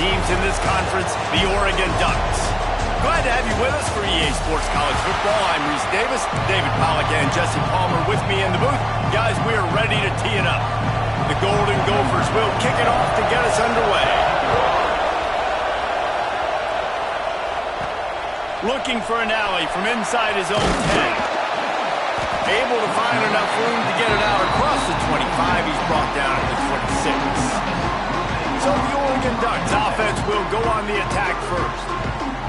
teams in this conference, the Oregon Ducks. Glad to have you with us for EA Sports College Football. I'm Reese Davis, David Pollack, and Jesse Palmer with me in the booth. Guys, we are ready to tee it up. The Golden Gophers will kick it off to get us underway. Looking for an alley from inside his own 10. Able to find enough room to get it out across the 25. He's brought down at the 26. So the Oregon Ducks offense will go on the attack first.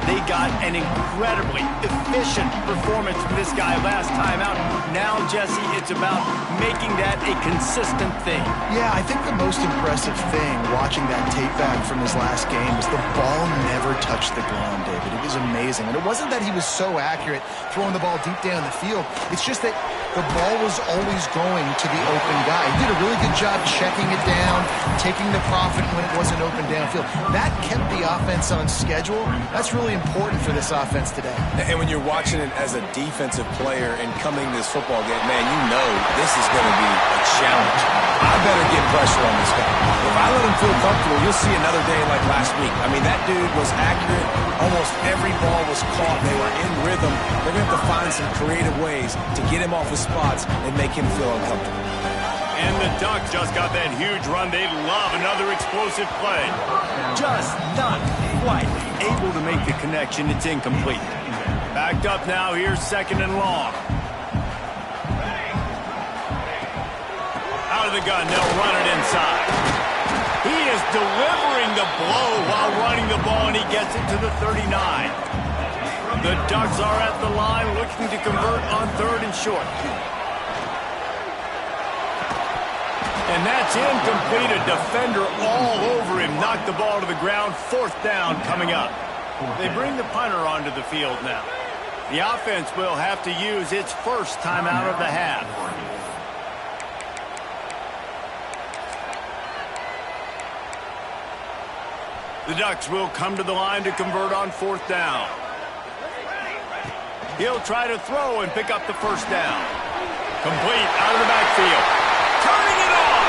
They got an incredibly efficient performance from this guy last time out. Now, Jesse, it's about making that a consistent thing. Yeah, I think the most impressive thing watching that tape back from his last game is the ball never touched the ground, David. It was amazing. And it wasn't that he was so accurate throwing the ball deep down the field. It's just that the ball was always going to the open guy. He did a really good job checking it down, taking the profit when it wasn't open downfield. That kept the offense on schedule. That's really important for this offense today. And when you're watching it as a defensive player and coming this football game, man, you know this is going to be a challenge. I better get pressure on this guy. If I let him feel comfortable, you'll see another day like last week. I mean, that dude was accurate. Almost every ball was caught. They were in rhythm. They're going to have to find some creative ways to get him off his spots and make him feel uncomfortable. And the Ducks just got that huge run. They'd love another explosive play. Just not quite able to make the connection. It's incomplete. Backed up now. Here's second and long. Out of the gun. They'll run it inside. He is delivering the blow while running the ball, and he gets it to the 39. The Ducks are at the line looking to convert on third and short. And that's incomplete. A defender all over him. Knocked the ball to the ground. Fourth down coming up. They bring the punter onto the field now. The offense will have to use its first timeout of the half. The Ducks will come to the line to convert on fourth down. He'll try to throw and pick up the first down. Complete out of the backfield. Turning it on.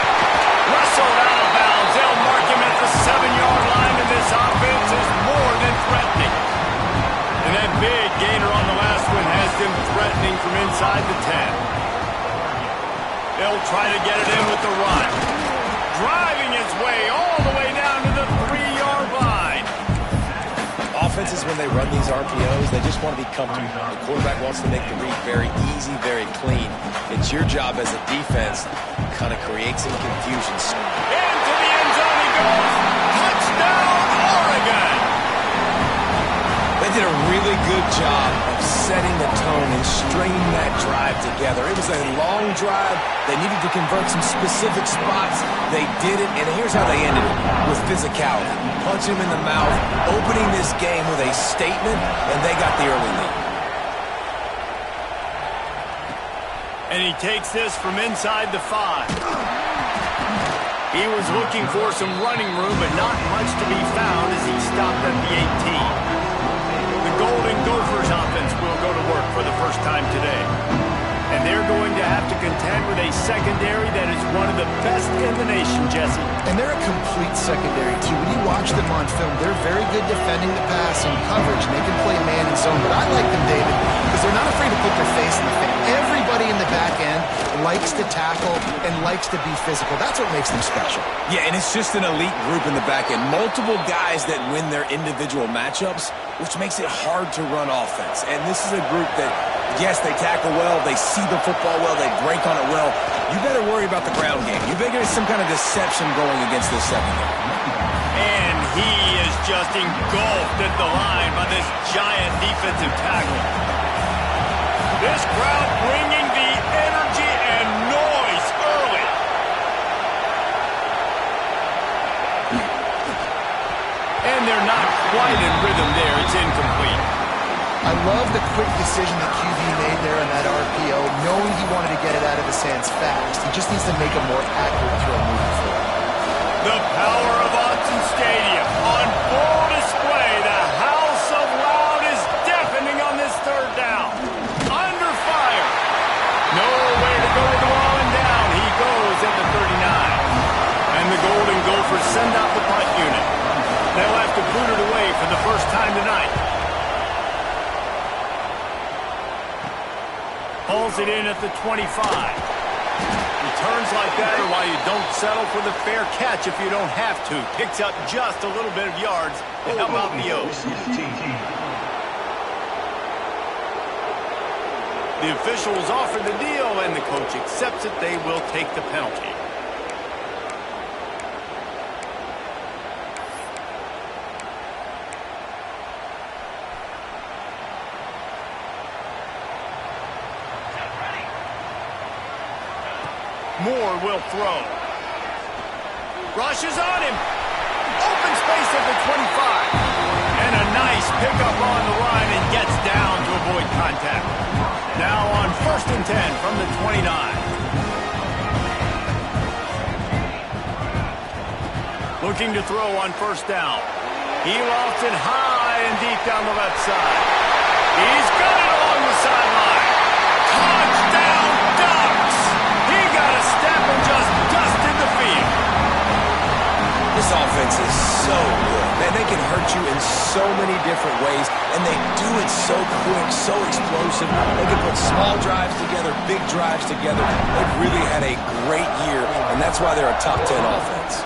Wrestled out of bounds. They'll mark him at the 7-yard line, and this offense is more than threatening. And that big gainer on the last one has them threatening from inside the 10. They'll try to get it in with the run. Driving its way all the way down to the 3-yard line. Offenses, when they run these RPOs, they just want to be comfortable. The quarterback wants to make the read very easy, very clean. It's your job as a defense to kind of create some confusion. Into the end zone he goes. Touchdown, Oregon. They did a really good job of setting the tone and stringing that drive together. It was a long drive. They needed to convert some specific spots. They did it, and here's how they ended it, with physicality. Punch him in the mouth, opening this game with a statement, and they got the early lead. And he takes this from inside the 5. He was looking for some running room, but not much to be found as he stopped at the 18. The Golden Gophers offense will go to work for the first time today. And they're going to have to contend with a secondary that is one of the best in the nation, Jesse. And they're a complete secondary, too. When you watch them on film, they're very good defending the pass and coverage, and they can play man and zone. But I like them, David, because they're not afraid to put their face in the fan. Everybody in the back end likes to tackle and likes to be physical. That's what makes them special. Yeah, and it's just an elite group in the back end. Multiple guys that win their individual matchups, which makes it hard to run offense. And this is a group that, yes, they tackle well, they see the football well, they break on it well. You better worry about the ground game. You better get some kind of deception going against this secondary. And he is just engulfed at the line by this giant defensive tackle. This crowd bringing the energy and noise early. And they're not quite in rhythm there. It's incomplete. I love the quick decision that QB made there on that RPO, knowing he wanted to get it out of his hands fast. He just needs to make a more accurate throw moving forward. The power of Autzen Stadium on full display. The house of loud is deafening on this third down. Under fire. Nowhere to go with the ball and down. He goes at the 39. And the Golden Gophers send out the punt unit. They'll have to boot it away for the first time tonight. Pulls it in at the 25. Returns like that are why you don't settle for the fair catch if you don't have to. Picks up just a little bit of yards to help out the O's. The officials offer the deal, and the coach accepts it. They will take the penalty. Moore will throw. Rushes on him. Open space at the 25. And a nice pickup on the line and gets down to avoid contact. Now on 1st and 10 from the 29. Looking to throw on 1st down. He lofts it high and deep down the left side. He's got it along the sideline. Touchdown Ducks! He got a step and just dusted the field. This offense is so good. Man, they can hurt you in so many different ways, and they do it so quick, so explosive. They can put small drives together, big drives together. They've really had a great year, and that's why they're a top 10 offense.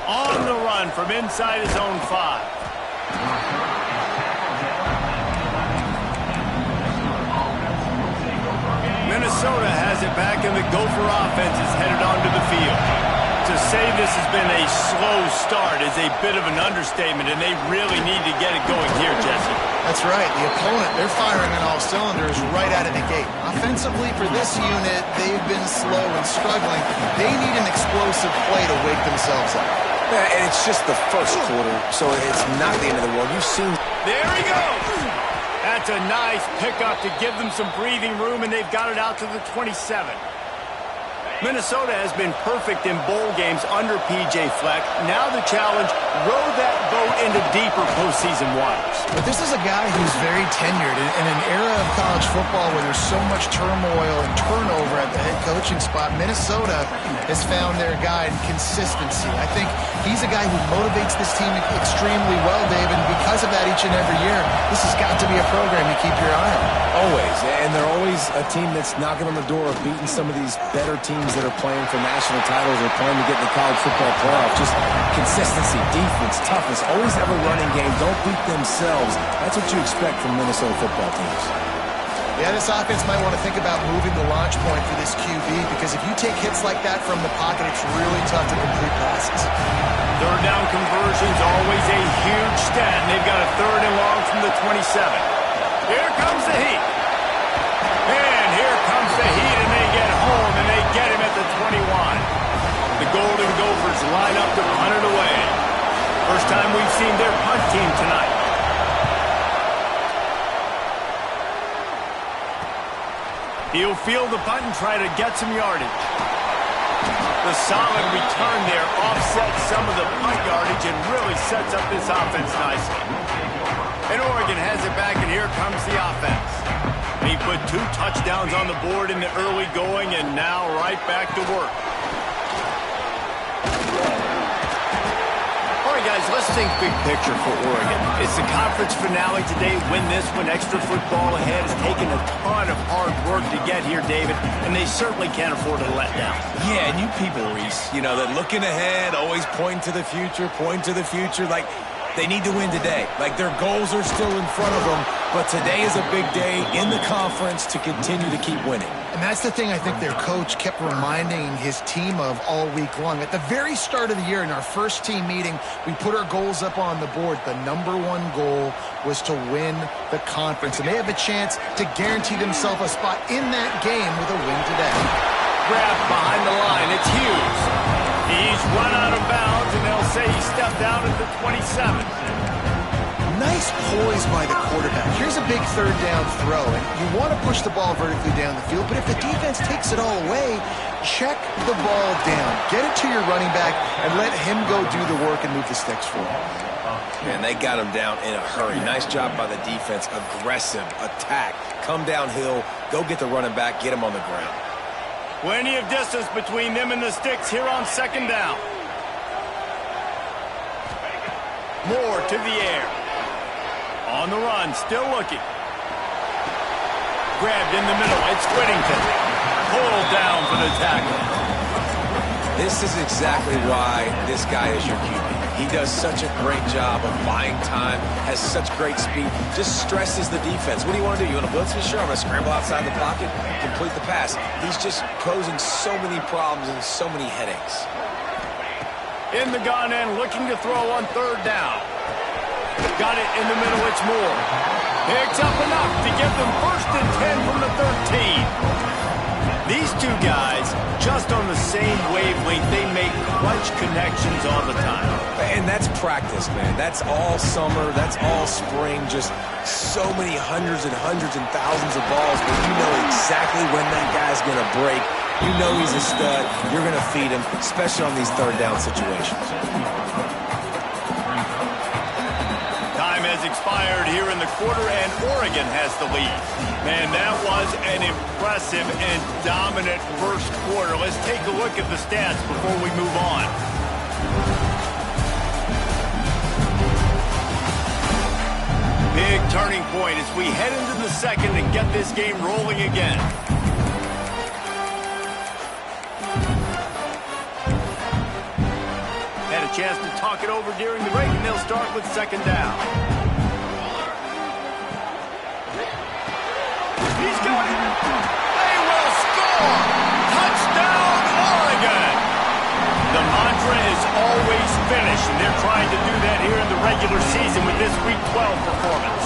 On the run from inside his own 5. Minnesota has it back, and the Gopher offense is headed onto the field. To say this has been a slow start is a bit of an understatement, and they really need to get it going here, Jesse. That's right. The opponent, they're firing on all cylinders right out of the gate. Offensively, for this unit, they've been slow and struggling. They need an explosive play to wake themselves up. Yeah, and it's just the first quarter, so it's not the end of the world. You've seen... There he goes! That's a nice pickup to give them some breathing room, and they've got it out to the 27. Minnesota has been perfect in bowl games under P.J. Fleck. Now the challenge, row that boat into deeper postseason waters. But this is a guy who's very tenured. In an era of college football where there's so much turmoil and turnover at the head coaching spot, Minnesota has found their guy in consistency. I think he's a guy who motivates this team extremely well, David, and because of that each and every year, this has got to be a program you keep your eye on. Always, and they're always a team that's knocking on the door of beating some of these better teams that are playing for national titles or playing to get in the college football playoff. Just consistency, defense, toughness, always have a running game. Don't beat themselves. That's what you expect from Minnesota football teams. Yeah, this offense might want to think about moving the launch point for this QB, because if you take hits like that from the pocket, it's really tough to complete passes. 3rd down conversion's always a huge stat, and they've got a 3rd and long from the 27. Here comes the heat. And here comes the heat, and they get home, and they get him at the 21. The Golden Gophers line up to punt it away. First time we've seen their punt team tonight. He'll field the punt and try to get some yardage. The solid return there offsets some of the punt yardage and really sets up this offense nicely. And Oregon has it back, and here comes the offense. He put 2 touchdowns on the board in the early going, and now right back to work. All right, guys, let's think big picture for Oregon. It's the conference finale today. Win this one. Extra football ahead. Has taken a ton of hard work to get here, David, and they certainly can't afford to let down. Yeah, and you people, Reese, you know, that looking ahead, always pointing to the future, like they need to win today. Like their goals are still in front of them, but today is a big day in the conference to continue to keep winning. And that's the thing I think their coach kept reminding his team of all week long. At the very start of the year in our first team meeting, we put our goals up on the board. The number 1 goal was to win the conference, and they have a chance to guarantee themselves a spot in that game with a win today. Grab behind the line. It's Hughes. He's run out of bounds, and they'll say he stepped out at the 27. Nice poise by the quarterback. Here's a big 3rd down throw, and you want to push the ball vertically down the field, but if the defense takes it all away, check the ball down. Get it to your running back and let him go do the work and move the sticks for him. Man, they got him down in a hurry. Nice job by the defense. Aggressive, attack, come downhill, go get the running back, get him on the ground. Plenty of distance between them and the sticks here on 2nd down. Moore to the air. On the run, still looking. Grabbed in the middle. It's Whittington. Pulled down for the tackle. This is exactly why this guy is your QB. He does such a great job of buying time, has such great speed, just stresses the defense. What do you want to do? You want to blitz me? Sure, I'm going to scramble outside the pocket, complete the pass. He's just posing so many problems and so many headaches. In the gun end, looking to throw on third down. Got it in the middle, it's Moore. Picks up enough to give them 1st and 10 from the 13. These two guys, just on the same wavelength, they make clutch connections all the time. And that's practice, man. That's all summer. That's all spring. Just so many hundreds and thousands of balls where you know exactly when that guy's going to break. You know he's a stud. You're going to feed him, especially on these third down situations. Time has expired here in the quarter, and Oregon has the lead. Man, that was an impressive and dominant first quarter. Let's take a look at the stats before we move on. Big turning point as we head into the second and get this game rolling again. Had a chance to talk it over during the break, and they'll start with second down. He's got it. They will score. Touchdown, Oregon. The mantra is always finish, and they're trying to do that here in the regular season with this Week 12 performance.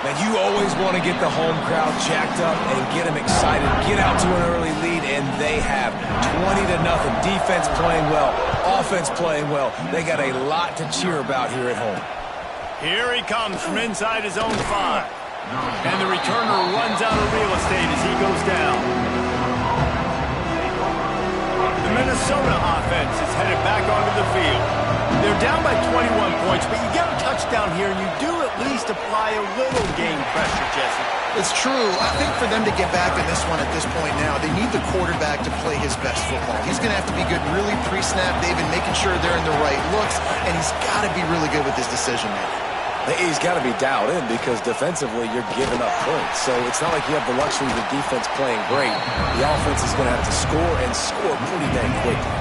Man, you always want to get the home crowd jacked up and get them excited, get out to an early lead, and they have 20-0. Defense playing well, offense playing well. They got a lot to cheer about here at home. Here he comes from inside his own 5. And the returner runs out of real estate as he goes down. The Minnesota offense is headed back onto the field. They're down by 21 points, but you get a touchdown here, and you do at least apply a little game pressure, Jesse. It's true. I think for them to get back in this one at this point now, they need the quarterback to play his best football. He's going to have to be good really pre-snap, David, making sure they're in the right looks, and he's got to be really good with his decision-making. He's got to be dialed in because defensively you're giving up points. So it's not like you have the luxury of the defense playing great. The offense is going to have to score and score pretty dang quickly.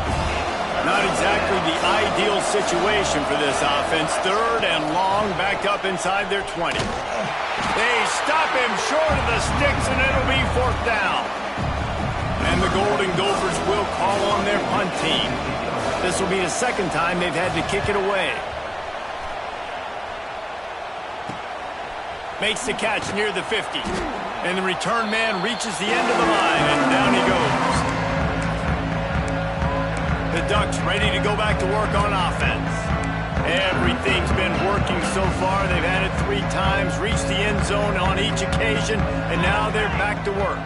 Not exactly the ideal situation for this offense. Third and long, back up inside their 20. They stop him short of the sticks, and it'll be 4th down. And the Golden Gophers will call on their punt team. This will be the second time they've had to kick it away. Makes the catch near the 50. And the return man reaches the end of the line, and down he goes. The Ducks ready to go back to work on offense. Everything's been working so far. They've had it 3 times, reached the end zone on each occasion, and now they're back to work.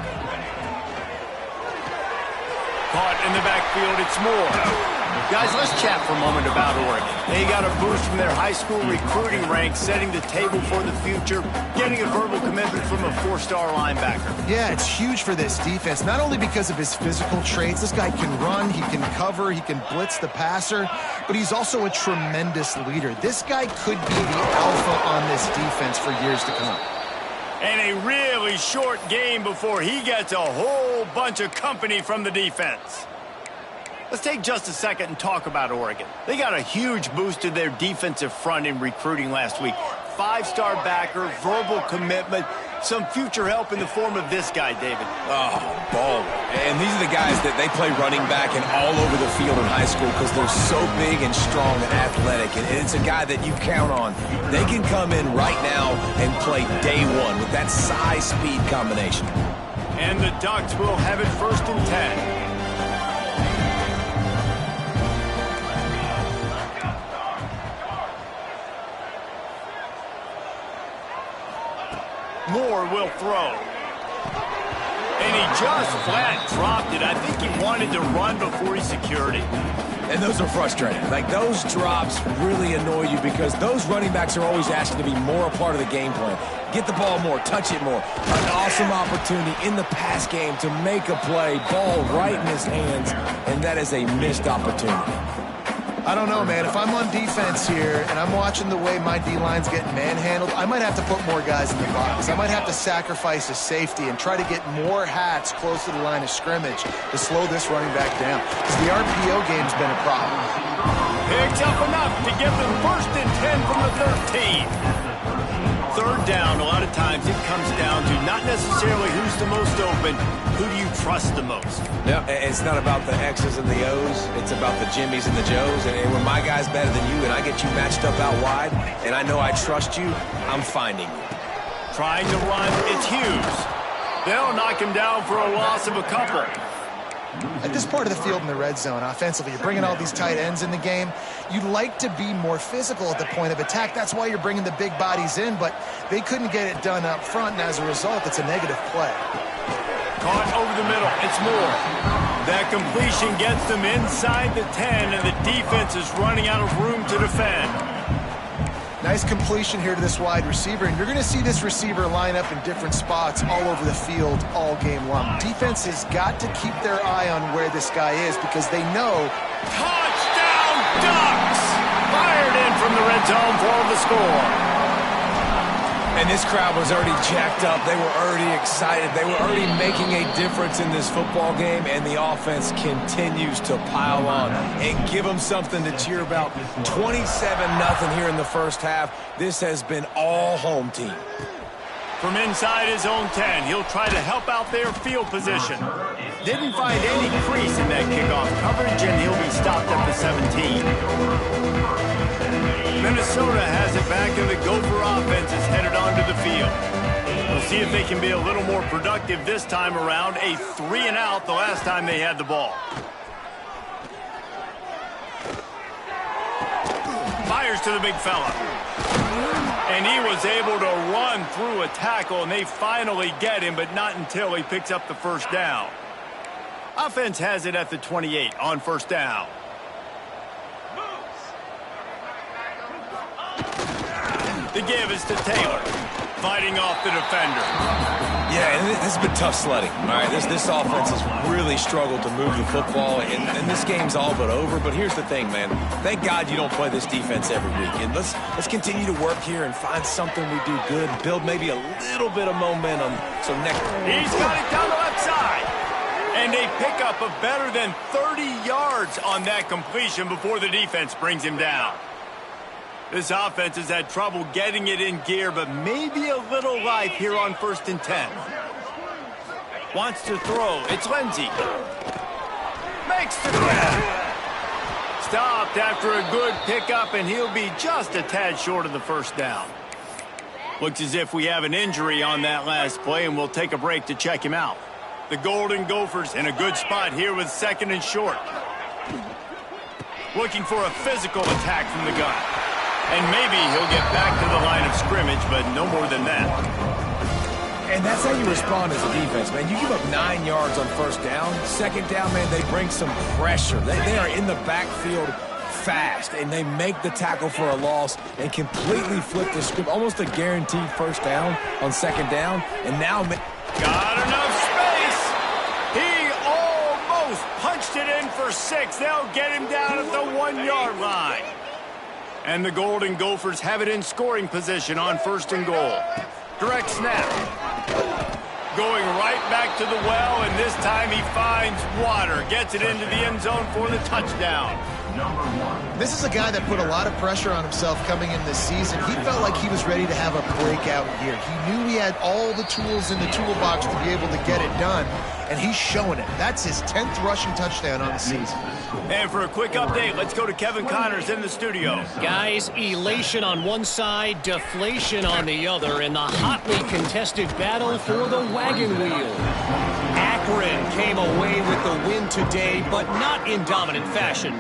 Caught in the backfield, it's Moore. Guys, let's chat for a moment about Oregon. They got a boost from their high school recruiting ranks, setting the table for the future, getting a verbal commitment from a 4-star linebacker. Yeah, it's huge for this defense, not only because of his physical traits. This guy can run, he can cover, he can blitz the passer, but he's also a tremendous leader. This guy could be the alpha on this defense for years to come. And a really short game before he gets a whole bunch of company from the defense. Let's take just a second and talk about Oregon. They got a huge boost to their defensive front in recruiting last week. 5-star backer, verbal commitment, some future help in the form of this guy, David. Oh, ball. And these are the guys that they play running back and all over the field in high school because they're so big and strong and athletic. And it's a guy that you count on. They can come in right now and play day one with that size-speed combination. And the Ducks will have it 1st and 10. Moore will throw. And he just flat dropped it. I think he wanted to run before he secured it. And those are frustrating. Like, those drops really annoy you because those running backs are always asking to be more a part of the game plan. Get the ball more, touch it more. An awesome opportunity in the pass game to make a play, ball right in his hands, and that is a missed opportunity. I don't know, man. If I'm on defense here and I'm watching the way my D-line's getting manhandled, I might have to put more guys in the box. I might have to sacrifice a safety and try to get more hats close to the line of scrimmage to slow this running back down. Because the RPO game's been a problem. Picks up enough to get them 1st and 10 from the 13. 3rd down, a lot of times it comes down to not necessarily who's the most open, who do you trust the most? Yeah, it's not about the X's and the O's. It's about the Jimmys and the Joes. And when my guy's better than you and I get you matched up out wide, and I know I trust you, I'm finding you. Trying to run, it's Hughes. They'll knock him down for a loss of a couple. At this part of the field in the red zone, offensively, you're bringing all these tight ends in the game. You'd like to be more physical at the point of attack. That's why you're bringing the big bodies in, but they couldn't get it done up front, and as a result, it's a negative play. Caught over the middle. It's Moore. That completion gets them inside the 10, and the defense is running out of room to defend. Nice completion here to this wide receiver, and you're going to see this receiver line up in different spots all over the field all game long. Defense has got to keep their eye on where this guy is because they know. Touchdown Ducks! Fired in from the red zone for the score. And this crowd was already jacked up. They were already excited. They were already making a difference in this football game, and the offense continues to pile on and give them something to cheer about. 27-0 here in the first half. This has been all home team. From inside his own 10, he'll try to help out their field position. Didn't find any crease in that kickoff coverage, and he'll be stopped at the 17. Minnesota has it back, and the Gopher offense is headed onto the field. We'll see if they can be a little more productive this time around. A 3-and-out the last time they had the ball. Fires to the big fella. And he was able to run through a tackle, and they finally get him, but not until he picks up the 1st down. Offense has it at the 28 on 1st down. The give is to Taylor, fighting off the defender. Yeah, and this has been tough sledding. All right, this offense has really struggled to move the football, and this game's all but over. But here's the thing, man. Thank God you don't play this defense every week. And let's continue to work here and find something we do good, build maybe a little bit of momentum. So next, he's got it down the left side, and a pickup of better than 30 yards on that completion before the defense brings him down. This offense has had trouble getting it in gear, but maybe a little life here on 1st and 10. Wants to throw. It's Lindsey. Makes the grab. Stopped after a good pickup, and he'll be just a tad short of the 1st down. Looks as if we have an injury on that last play, and we'll take a break to check him out. The Golden Gophers in a good spot here with 2nd and short. Looking for a physical attack from the gun. And maybe he'll get back to the line of scrimmage, but no more than that. And that's how you respond as a defense, man. You give up 9 yards on 1st down. 2nd down, man, they bring some pressure. They are in the backfield fast, and they make the tackle for a loss and completely flip the script. Almost a guaranteed 1st down on 2nd down. And now... Got enough space. He almost punched it in for 6. They'll get him down at the 1-yard line. And the Golden Gophers have it in scoring position on 1st and goal. Direct snap. Going right back to the well, and this time he finds water. Gets it into the end zone for the touchdown. This is a guy that put a lot of pressure on himself coming in this season. He felt like he was ready to have a breakout year. He knew he had all the tools in the toolbox to be able to get it done, and he's showing it. That's his 10th rushing touchdown on the season. And for a quick update, let's go to Kevin Connors in the studio. Guys, elation on one side, deflation on the other in the hotly contested battle for the wagon wheel. Akron came away with the win today, but not in dominant fashion.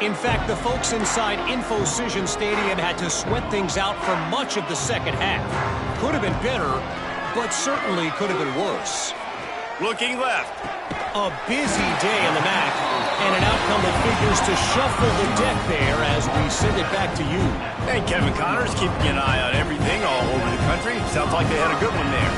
In fact, the folks inside InfoCision Stadium had to sweat things out for much of the 2nd half. Could have been better, but certainly could have been worse. Looking left. A busy day in the MAC, and an outcome that figures to shuffle the deck there as we send it back to you. And Kevin Connors keeping an eye on everything all over the country. Sounds like they had a good one there.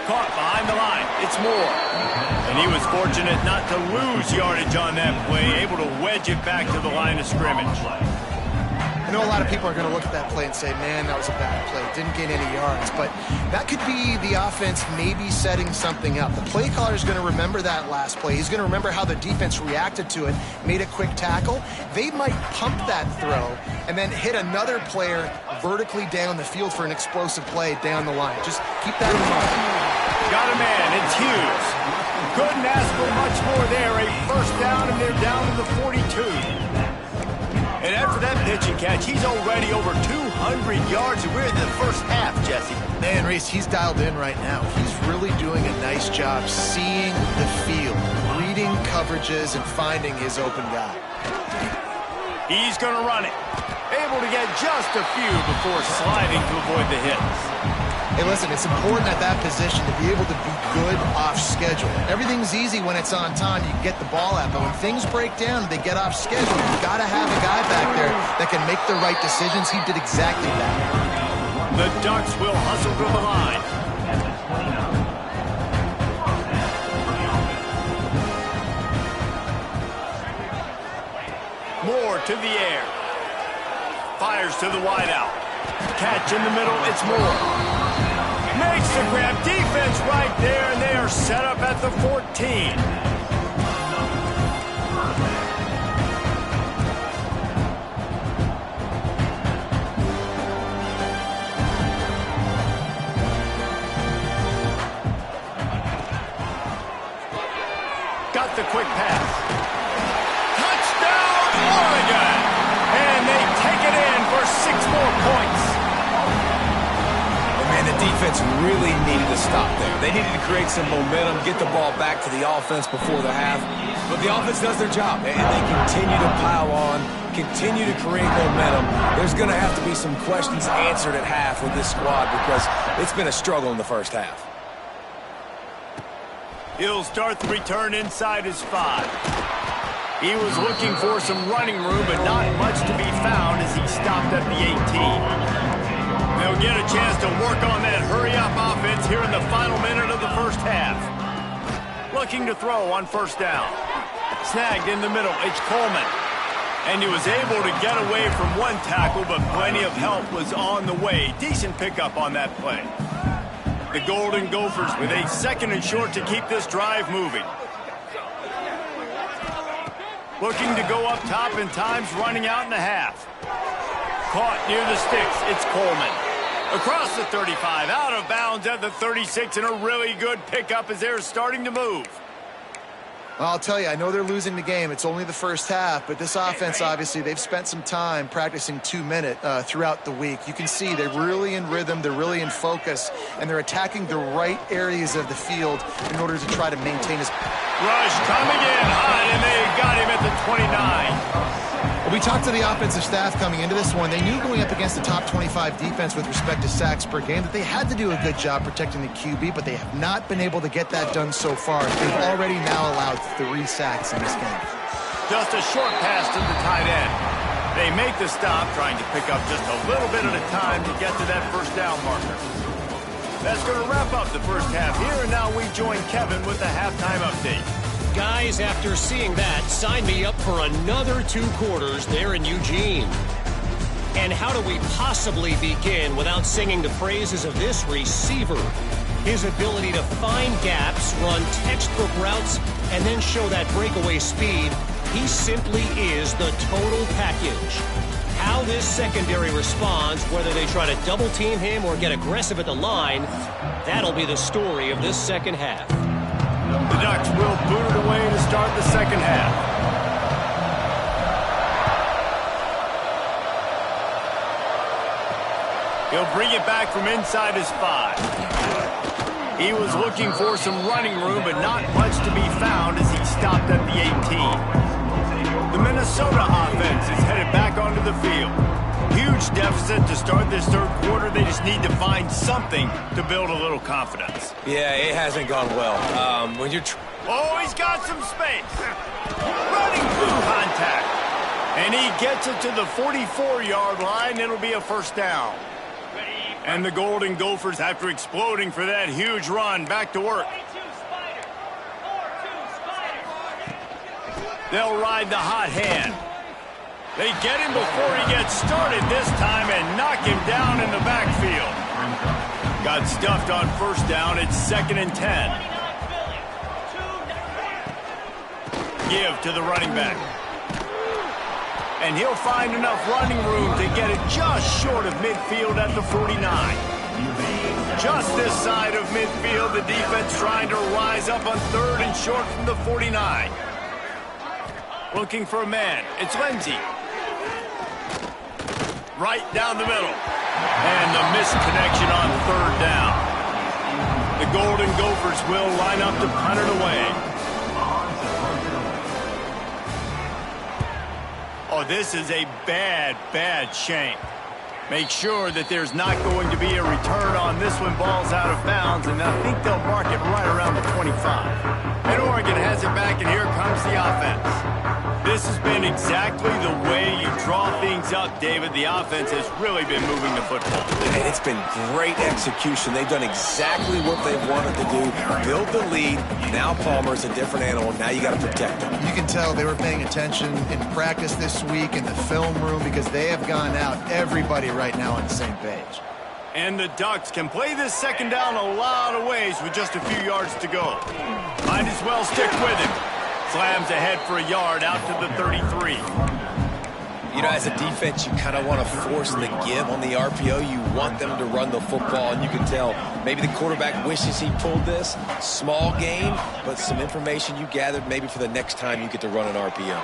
Caught behind the line. It's Moore. And he was fortunate not to lose yardage on that play, able to wedge it back to the line of scrimmage. I know a lot of people are going to look at that play and say, man, that was a bad play. Didn't gain any yards. But that could be the offense maybe setting something up. The play caller is going to remember that last play. He's going to remember how the defense reacted to it, made a quick tackle. They might pump that throw and then hit another player vertically down the field for an explosive play down the line. Just keep that in mind. Got a man. It's Hughes. Couldn't ask for much more there. A first down, and they're down to the 42. And after that pitch and catch, he's already over 200 yards, and we're in the first half, Jesse. Man, Reese, he's dialed in right now. He's really doing a nice job seeing the field, reading coverages, and finding his open guy. He's going to run it. Able to get just a few before sliding to avoid the hits. Hey, listen, it's important at that position to be able to be good off schedule. Everything's easy when it's on time. You get the ball out. But when things break down, they get off schedule. You've got to have a guy back there that can make the right decisions. He did exactly that. The Ducks will hustle to the line. Moore to the air. Fires to the wideout. Catch in the middle. It's Moore. Makes the grab. Defense right there, and they are set up at the 14. Got the quick pass. Touchdown, Oregon! And they take it in for 6 more points. Man, the defense really needed to stop there. They needed to create some momentum, get the ball back to the offense before the half. But the offense does their job, and they continue to pile on, continue to create momentum. There's going to have to be some questions answered at half with this squad because it's been a struggle in the first half. He'll start the return inside his 5. He was looking for some running room, but not much to be found as he stopped at the 18. They'll get a chance to work on that hurry-up offense here in the final minute of the first half. Looking to throw on first down. Snagged in the middle. It's Coleman. And he was able to get away from one tackle, but plenty of help was on the way. Decent pickup on that play. The Golden Gophers with a 2nd and short to keep this drive moving. Looking to go up top, and time's running out in the half. Caught near the sticks. It's Coleman. Across the 35, out of bounds at the 36, and a really good pickup as they're starting to move. Well, I'll tell you, I know they're losing the game. It's only the first half, but this offense, obviously, they've spent some time practicing 2-minute throughout the week. You can see they're really in rhythm, they're really in focus, and they're attacking the right areas of the field in order to try to maintain his... Rush coming in hot, and they got him at the 29. We talked to the offensive staff coming into this one. They knew going up against the top 25 defense with respect to sacks per game that they had to do a good job protecting the QB, but they have not been able to get that done so far. They've already now allowed 3 sacks in this game. Just a short pass to the tight end. They make the stop, trying to pick up just a little bit at a time to get to that first down marker. That's going to wrap up the first half here, and now we join Kevin with the halftime update. Guys, after seeing that, sign me up for another 2 quarters there in Eugene. And how do we possibly begin without singing the praises of this receiver? His ability to find gaps, run textbook routes, and then show that breakaway speed. He simply is the total package. How this secondary responds, whether they try to double team him or get aggressive at the line, that'll be the story of this second half. The Ducks will boot it away to start the second half. He'll bring it back from inside his 5. He was looking for some running room, but not much to be found as he stopped at the 18. The Minnesota offense is headed back onto the field. Huge deficit to start this third quarter. They just need to find something to build a little confidence. Yeah, it hasn't gone well. When you're... Oh, he's got some space. Running through contact. And he gets it to the 44-yard line. It'll be a first down. And the Golden Gophers, after exploding for that huge run, back to work. They'll ride the hot hand. They get him before he gets started this time and knock him down in the backfield. Got stuffed on first down. It's 2nd and 10. Give to the running back. And he'll find enough running room to get it just short of midfield at the 49. Just this side of midfield, the defense trying to rise up on 3rd and short from the 49. Looking for a man. It's Lindsey. Right down the middle. And the missed connection on 3rd down. The Golden Gophers will line up to punt it away. Oh, this is a bad, bad shank. Make sure that there's not going to be a return on this one. Ball's out of bounds, and I think they'll mark it right around the 25. And Oregon has it back, and here comes the offense. This has been exactly the way you draw things up, David. The offense has really been moving the football. And it's been great execution. They've done exactly what they wanted to do. Build the lead. Now Palmer's a different animal. Now you got to protect him. You can tell they were paying attention in practice this week in the film room because they have gone out, everybody right now on the same page. And the Ducks can play this 2nd down a lot of ways with just a few yards to go. Might as well stick with him. Slams ahead for a yard out to the 33. You know, as a defense, you kind of want to force the give on the RPO. You want them to run the football, and you can tell maybe the quarterback wishes he pulled this. Small gain, but some information you gathered maybe for the next time you get to run an RPO.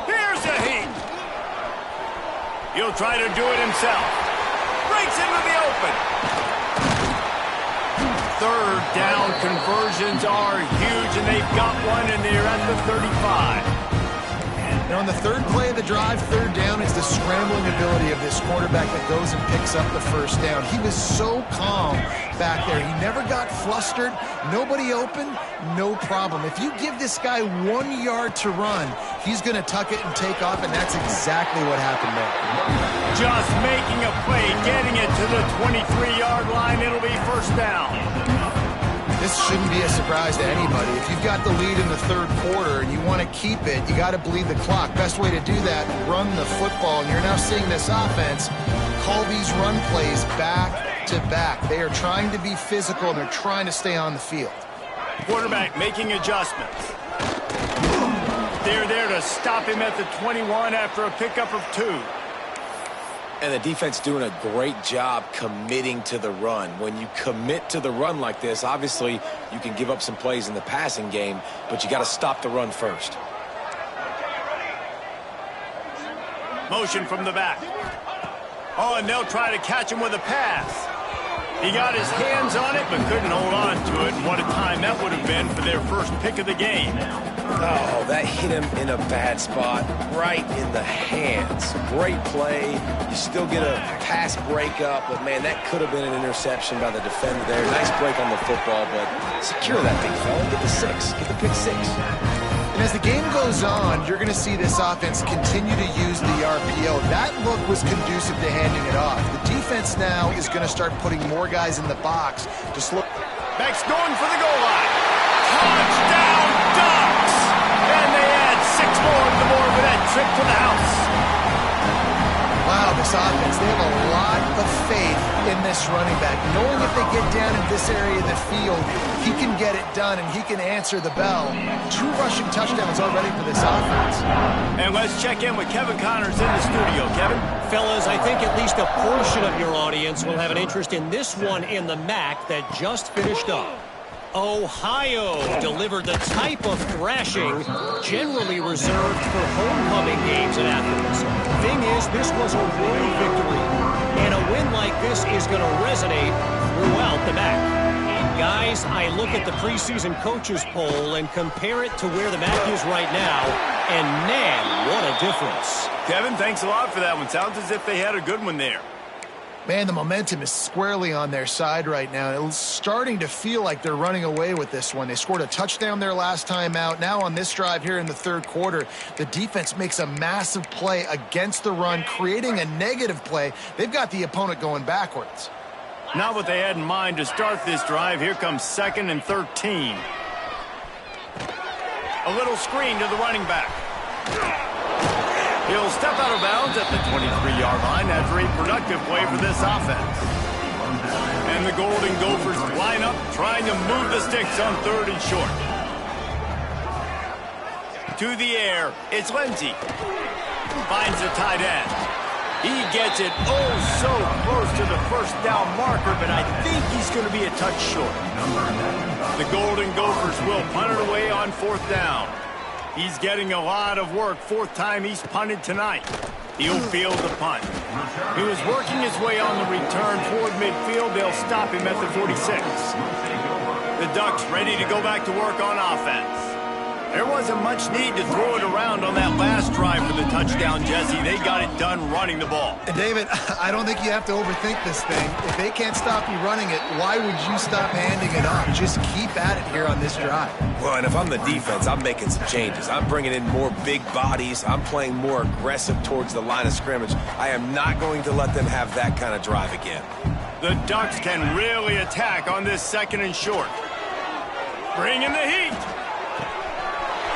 Here's a heat. He'll try to do it himself. Breaks into the open. 3rd down conversions are huge, and they've got one, and they're at the 35. Now, on the 3rd play of the drive, 3rd down is the scrambling ability of this quarterback that goes and picks up the 1st down. He was so calm back there. He never got flustered. Nobody open, no problem. If you give this guy 1 yard to run, he's going to tuck it and take off, and that's exactly what happened there. Just making a play, getting it to the 23-yard line. It'll be 1st down. This shouldn't be a surprise to anybody. If you've got the lead in the 3rd quarter and you want to keep it, you got to bleed the clock. Best way to do that, run the football. And you're now seeing this offense call these run plays back to back. They are trying to be physical, and they're trying to stay on the field. Quarterback making adjustments. They're there to stop him at the 21 after a pickup of 2. And the defense doing a great job committing to the run. When you commit to the run like this, obviously you can give up some plays in the passing game, but you got to stop the run first. Motion from the back. Oh, and they'll try to catch him with a pass. He got his hands on it, but couldn't hold on to it. And what a time that would have been for their first pick of the game. Oh, that hit him in a bad spot, right in the hands. Great play. You still get a pass breakup, but, man, that could have been an interception by the defender there. Nice break on the football, but secure that big fella. Get the 6. Get the pick 6. And as the game goes on, you're going to see this offense continue to use the RPO. That look was conducive to handing it off. The defense now is going to start putting more guys in the box to slow. Beck's going for the goal line. Touchdown, Ducks! And they add 6 more to the board for that trip to the house. Wow, this offense, they have a lot of faith in this running back. Knowing if they get down in this area of the field, he can get it done and he can answer the bell. 2 rushing touchdowns already for this offense. And let's check in with Kevin Connors in the studio. Kevin? Fellas, I think at least a portion of your audience will have an interest in this one in the MAC that just finished up. Ohio delivered the type of thrashing generally reserved for homecoming games at Athens. Thing is, this was a road victory, and a win like this is going to resonate throughout the MAC. Guys, I look at the preseason coaches poll and compare it to where the MAC is right now, and man, what a difference. Kevin, thanks a lot for that one. Sounds as if they had a good one there. Man, the momentum is squarely on their side right now. It's starting to feel like they're running away with this one. They scored a touchdown their last time out. Now on this drive here in the third quarter, the defense makes a massive play against the run, creating a negative play. They've got the opponent going backwards. Not what they had in mind to start this drive. Here comes 2nd and 13. A little screen to the running back. He'll step out of bounds at the 23-yard line. That's a productive play for this offense. And the Golden Gophers line up, trying to move the sticks on 3rd and short. To the air, it's Lindsey. Finds the tight end. He gets it oh so close to the first down marker, but I think he's going to be a touch short. The Golden Gophers will punt it away on 4th down. He's getting a lot of work. 4th time he's punted tonight. He'll field the punt. He was working his way on the return toward midfield. They'll stop him at the 46. The Ducks ready to go back to work on offense. There wasn't much need to throw it around on that last drive for the touchdown, Jesse. They got it done running the ball. And David, I don't think you have to overthink this thing. If they can't stop you running it, why would you stop handing it off? Just keep at it here on this drive. Well, and if I'm the defense, I'm making some changes. I'm bringing in more big bodies. I'm playing more aggressive towards the line of scrimmage. I am not going to let them have that kind of drive again. The Ducks can really attack on this 2nd and short. Bring in the heat.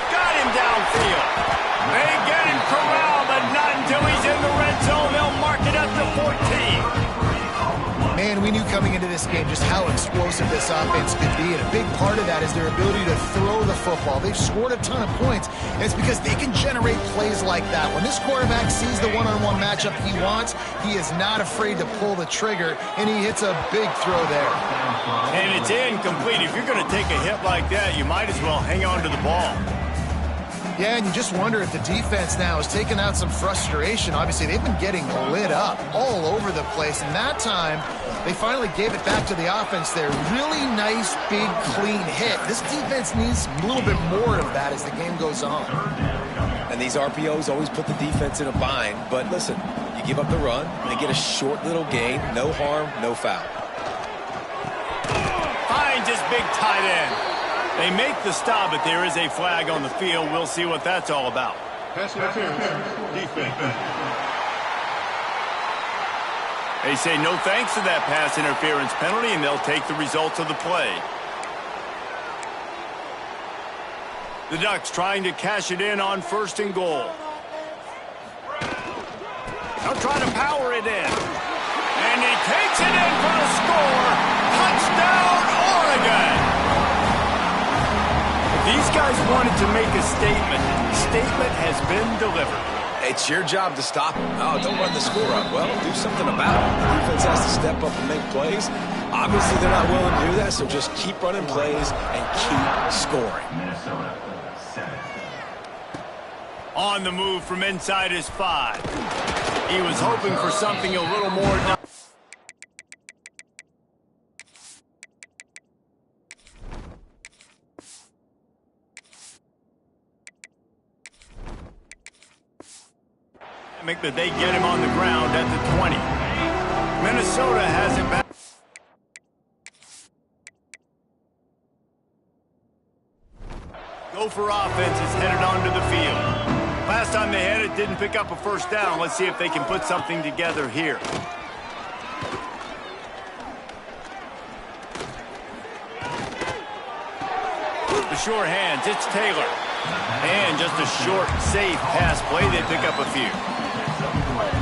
Got him downfield. They get him corralled, but not until he's in the red zone. They'll mark it at the 14. Man, we knew coming into this game just how explosive this offense could be, and a big part of that is their ability to throw the football. They've scored a ton of points, and it's because they can generate plays like that. When this quarterback sees the one-on-one matchup he wants, he is not afraid to pull the trigger, and he hits a big throw there. And it's incomplete. If you're going to take a hit like that, you might as well hang on to the ball. Yeah, and you just wonder if the defense now has taken out some frustration. Obviously, they've been getting lit up all over the place, and that time they finally gave it back to the offense there. Really nice, big, clean hit. This defense needs a little bit more of that as the game goes on. And these RPOs always put the defense in a bind, but listen, you give up the run, they get a short little gain, no harm, no foul. Finds his big tight end. They make the stop, but there is a flag on the field. We'll see what that's all about. Pass interference, defense. They say no thanks to that pass interference penalty, and they'll take the results of the play. The Ducks trying to cash it in on 1st and goal. They'll try to power it in. And he takes it in for a score. Touchdown, Oregon! These guys wanted to make a statement. The statement has been delivered. It's your job to stop them. Oh, don't run the score up. Well, do something about it. The defense has to step up and make plays. Obviously, they're not willing to do that, so just keep running plays and keep scoring. On the move from inside his 5. He was hoping for something a little more. But they get him on the ground at the 20. Minnesota has it back. Gopher offense is headed onto the field. Last time they had it, didn't pick up a 1st down. Let's see if they can put something together here. The short hands, it's Taylor. And just a short, safe pass play. They pick up a few.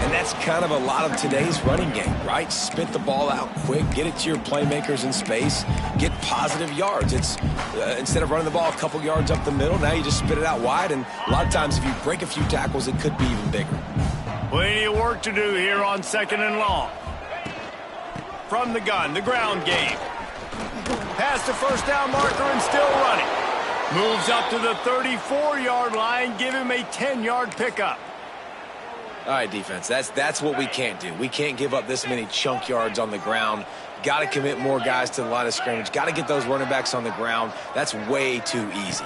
And that's kind of a lot of today's running game, right? Spit the ball out quick, get it to your playmakers in space, get positive yards. It's instead of running the ball a couple yards up the middle, now you just spit it out wide, and a lot of times if you break a few tackles, it could be even bigger. Plenty of work to do here on 2nd and long. From the gun, the ground game. Past the 1st down marker and still running. Moves up to the 34-yard line, give him a 10-yard pickup. All right, defense, that's what we can't do. We can't give up this many chunk yards on the ground. Got to commit more guys to the line of scrimmage. Got to get those running backs on the ground. That's way too easy.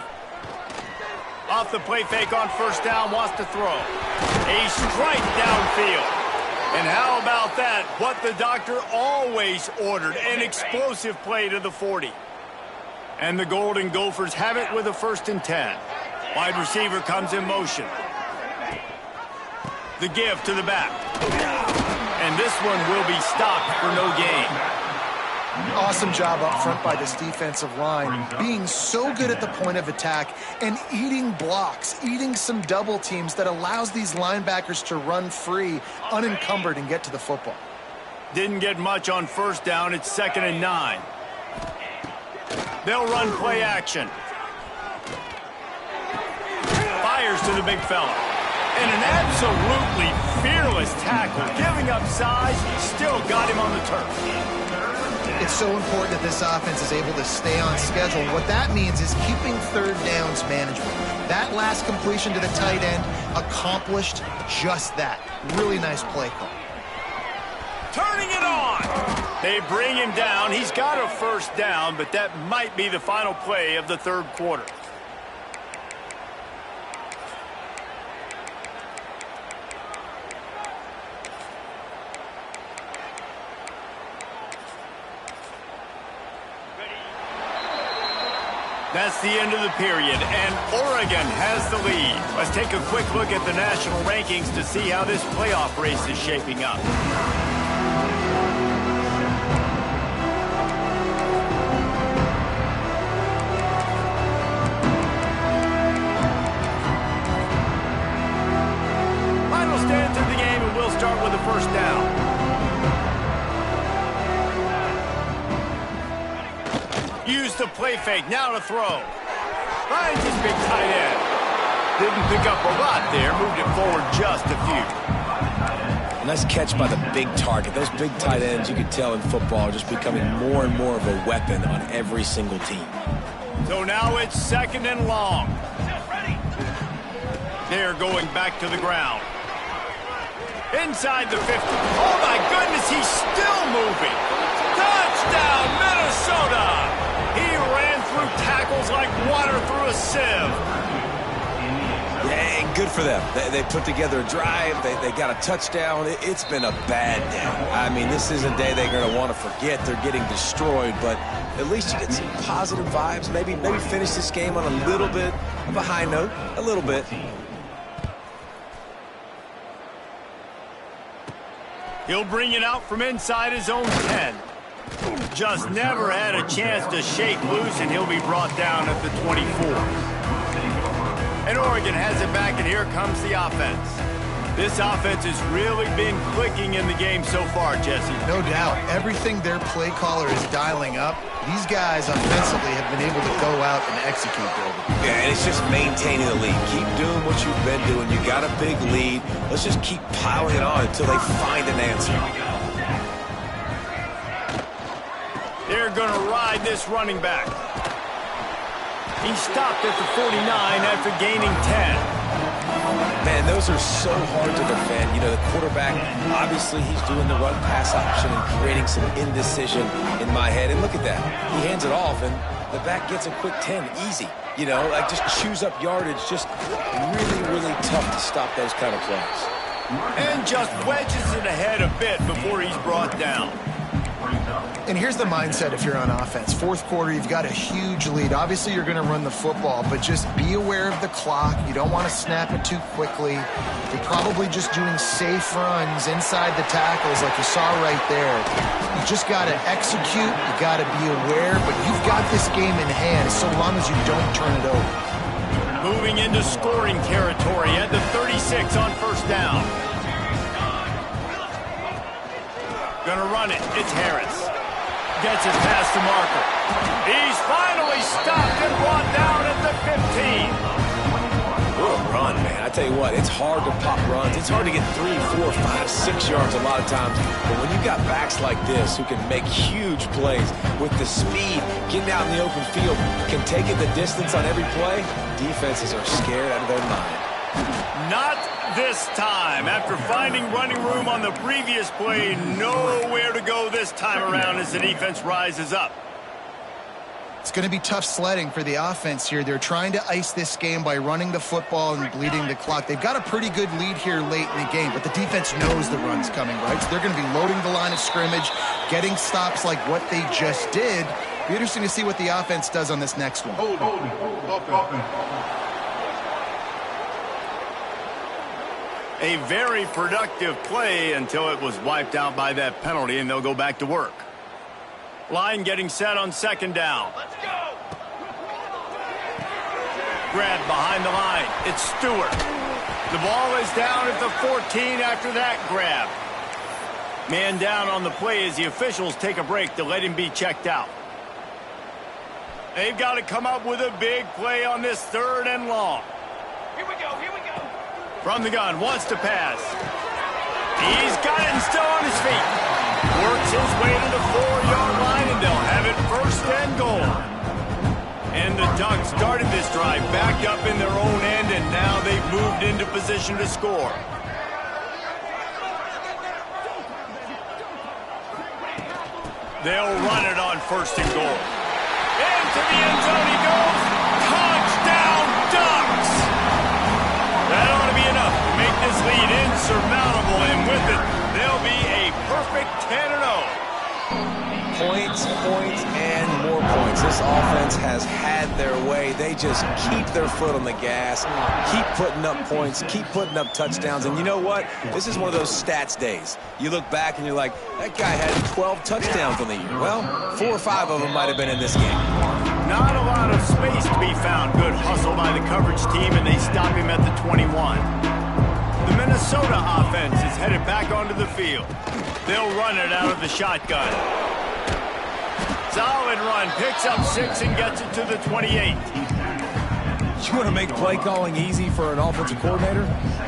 Off the play fake on 1st down, wants to throw. A strike downfield. And how about that? What the doctor always ordered, an explosive play to the 40. And the Golden Gophers have it with a 1st and 10. Wide receiver comes in motion. The give to the back. And this one will be stopped for no gain. Awesome job up front by this defensive line, being so good at the point of attack and eating blocks, eating some double teams that allows these linebackers to run free, unencumbered, and get to the football. Didn't get much on 1st down. It's 2nd and 9. They'll run play action. Fires to the big fella. And an absolutely fearless tackle, giving up size, still got him on the turf. It's so important that this offense is able to stay on schedule. What that means is keeping 3rd downs manageable. That last completion to the tight end accomplished just that. Really nice play call. Turning it on. They bring him down. He's got a 1st down, but that might be the final play of the 3rd quarter. That's the end of the period, and Oregon has the lead. Let's take a quick look at the national rankings to see how this playoff race is shaping up. Final stands of the game, and we'll start with the 1st down. Use the play fake, now to throw. Finds his big tight end. Didn't pick up a lot there, moved it forward just a few. Nice catch by the big target. Those big tight ends, you can tell in football, are just becoming more and more of a weapon on every single team. So now it's 2nd and long. They're going back to the ground. Inside the 50. Oh my goodness, he's still moving. Touchdown, Minnesota! He ran through tackles like water through a sieve. Yeah, and good for them. They put together a drive. They got a touchdown. It's been a bad day. I mean, this is a day they're going to want to forget. They're getting destroyed, but at least you get some positive vibes. Maybe finish this game on a little bit of a high note. A little bit. He'll bring it out from inside his own 10. Just never had a chance to shake loose, and he'll be brought down at the 24. And Oregon has it back, and here comes the offense. This offense has really been clicking in the game so far, Jesse. No doubt. Everything their play caller is dialing up, these guys offensively have been able to go out and execute, David. Yeah, and it's just maintaining the lead. Keep doing what you've been doing. You got a big lead. Let's just keep piling it on until they find an answer. They're going to ride this running back. He stopped at the 49 after gaining 10. Man, those are so hard to defend. You know, the quarterback, obviously he's doing the run-pass option and creating some indecision in my head. And look at that. He hands it off, and the back gets a quick 10. Easy. You know, like just chews up yardage. Just really, really tough to stop those kind of plays. And just wedges it ahead a bit before he's brought down. And here's the mindset if you're on offense. 4th quarter, you've got a huge lead. Obviously, you're going to run the football, but just be aware of the clock. You don't want to snap it too quickly. You're probably just doing safe runs inside the tackles like you saw right there. You just got to execute. You got to be aware, but you've got this game in hand so long as you don't turn it over. Moving into scoring territory at the 36 on 1st down. Gonna run it. It's Harris. Gets it past the marker. He's finally stopped and brought down at the 15. What a run, man. I tell you what, it's hard to pop runs. It's hard to get 3, 4, 5, 6 yards a lot of times. But when you got backs like this who can make huge plays with the speed, getting out in the open field, can take it the distance on every play, defenses are scared out of their mind. Not this time. After finding running room on the previous play, nowhere to go this time around as the defense rises up. It's going to be tough sledding for the offense here. They're trying to ice this game by running the football and bleeding the clock. They've got a pretty good lead here late in the game, but the defense knows the run's coming, right? So they're going to be loading the line of scrimmage, getting stops like what they just did. Be interesting to see what the offense does on this next one. Hold. A very productive play until it was wiped out by that penalty, and they'll go back to work. Line getting set on second down. Let's go! Grab behind the line. It's Stewart. The ball is down at the 14 after that grab. Man down on the play as the officials take a break to let him be checked out. They've got to come up with a big play on this 3rd and long. Here we go. From the gun, wants to pass. He's got it and still on his feet. Works his way to the 4-yard line, and they'll have it 1st and goal. And the Ducks started this drive backed up in their own end, and now they've moved into position to score. They'll run it on 1st and goal. Into the end zone he goes. Touchdown, Ducks! That ought to be enough to make this lead insurmountable, and with it, they'll be a perfect 10-0. Points, and more points. This offense has had their way. They just keep their foot on the gas, keep putting up points, keep putting up touchdowns. And you know what? This is one of those stats days. You look back and you're like, that guy had 12 touchdowns on the year. Well, 4 or 5 of them might have been in this game. Not a lot of space to be found. Good hustle by the coverage team, and they stop him at the 21. The Minnesota offense is headed back onto the field. They'll run it out of the shotgun. Solid run, picks up 6 and gets it to the 28. You want to make play calling easy for an offensive coordinator?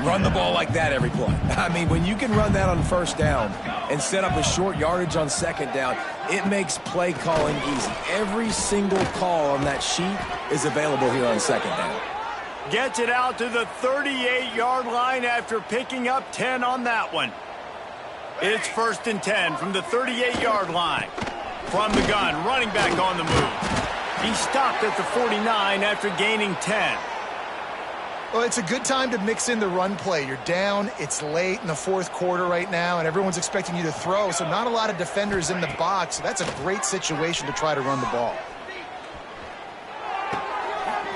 Run the ball like that every play. I mean, when you can run that on 1st down and set up a short yardage on 2nd down, it makes play calling easy. Every single call on that sheet is available here on 2nd down. Gets it out to the 38-yard line after picking up 10 on that one. It's 1st and 10 from the 38-yard line. From the gun, running back on the move. He stopped at the 49 after gaining 10. Well, it's a good time to mix in the run play. You're down, it's late in the 4th quarter right now, and everyone's expecting you to throw, so not a lot of defenders in the box. So that's a great situation to try to run the ball.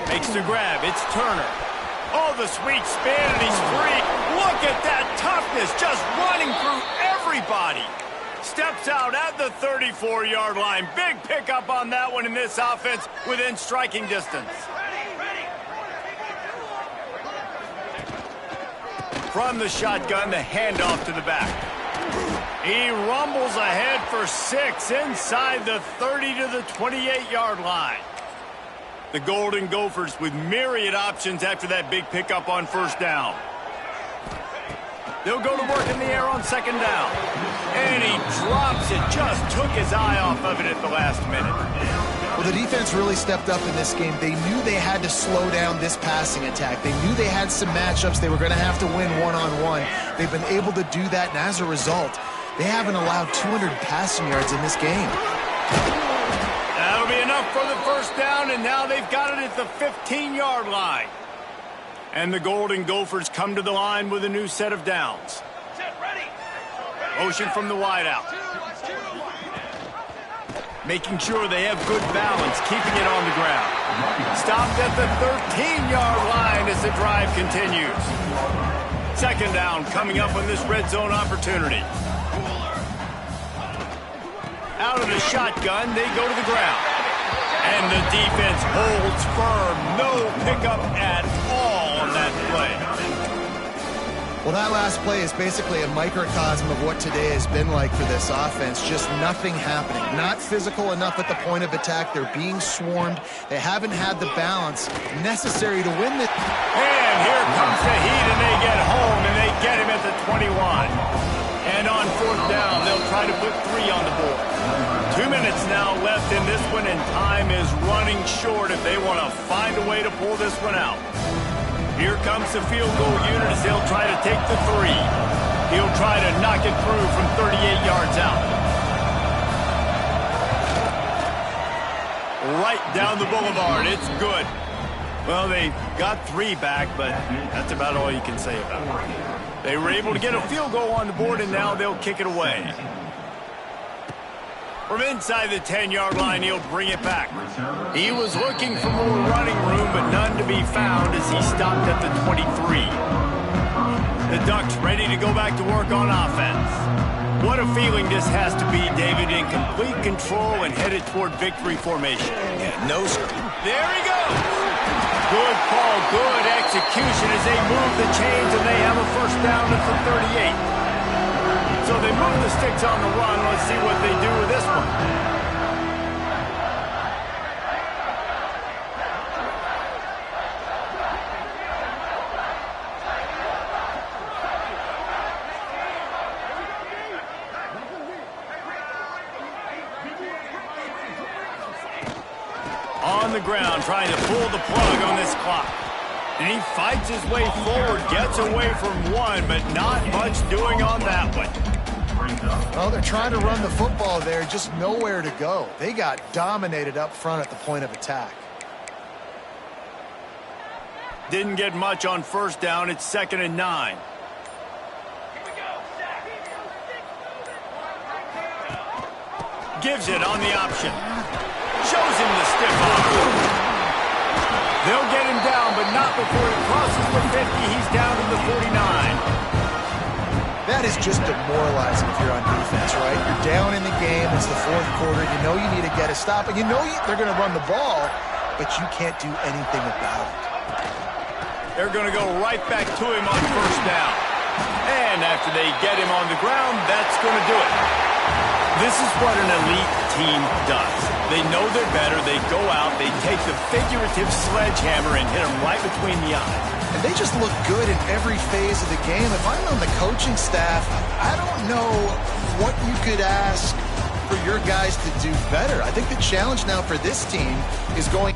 Makes the grab, it's Turner. Oh, the sweet spin, and he's free. Look at that toughness, just running through everybody. Steps out at the 34-yard line. Big pickup on that one in this offense within striking distance. From the shotgun, the handoff to the back. He rumbles ahead for 6 inside the 30 to the 28-yard line. The Golden Gophers with myriad options after that big pickup on 1st down. They'll go to work in the air on 2nd down. And he drops it. Just took his eye off of it at the last minute. Well, the defense really stepped up in this game. They knew they had to slow down this passing attack. They knew they had some matchups they were going to have to win one-on-one. They've been able to do that, and as a result, they haven't allowed 200 passing yards in this game. That'll be enough for the 1st down, and now they've got it at the 15-yard line. And the Golden Gophers come to the line with a new set of downs. Motion from the wideout. Making sure they have good balance, keeping it on the ground. Stopped at the 13-yard line as the drive continues. 2nd down coming up on this red zone opportunity. Out of the shotgun, they go to the ground. And the defense holds firm. No pickup at all on that play. Well, that last play is basically a microcosm of what today has been like for this offense. Just nothing happening. Not physical enough at the point of attack. They're being swarmed. They haven't had the balance necessary to win this. And here comes the heat, and they get home, and they get him at the 21. And on 4th down, they'll try to put 3 on the board. 2 minutes now left in this one, and time is running short if they want to find a way to pull this one out. Here comes the field goal unit as they'll try to take the 3. He'll try to knock it through from 38 yards out. right down the boulevard. It's good. Well, they got 3 back, but that's about all you can say about it. They were able to get a field goal on the board, and now they'll kick it away. From inside the 10-yard line, he'll bring it back. He was looking for more running room, but none to be found as he stopped at the 23. The Ducks ready to go back to work on offense. What a feeling this has to be, David, in complete control and headed toward victory formation. Yeah, no. There he goes. Good call, good execution as they move the chains, and they have a first down at the 38. So they move the sticks on the run. Let's see what they do with this one. On the ground, trying to pull the plug on this clock. And he fights his way forward, gets away from one, but not much doing on that one. Well, they're trying to run the football there, just nowhere to go. They got dominated up front at the point of attack. Didn't get much on first down. It's 2nd and 9. Gives it on the option. Shows him the stiff arm. They'll get him down, but not before he crosses the 50. He's down to the 49. That is just demoralizing if you're on defense, right? You're down in the game. It's the 4th quarter. You know you need to get a stop, and you know they're going to run the ball, but you can't do anything about it. They're going to go right back to him on first down. And after they get him on the ground, that's going to do it. This is what an elite team does. They know they're better. They go out. They take the figurative sledgehammer and hit them right between the eyes. And they just look good in every phase of the game. If I'm on the coaching staff, I don't know what you could ask for your guys to do better. I think the challenge now for this team is going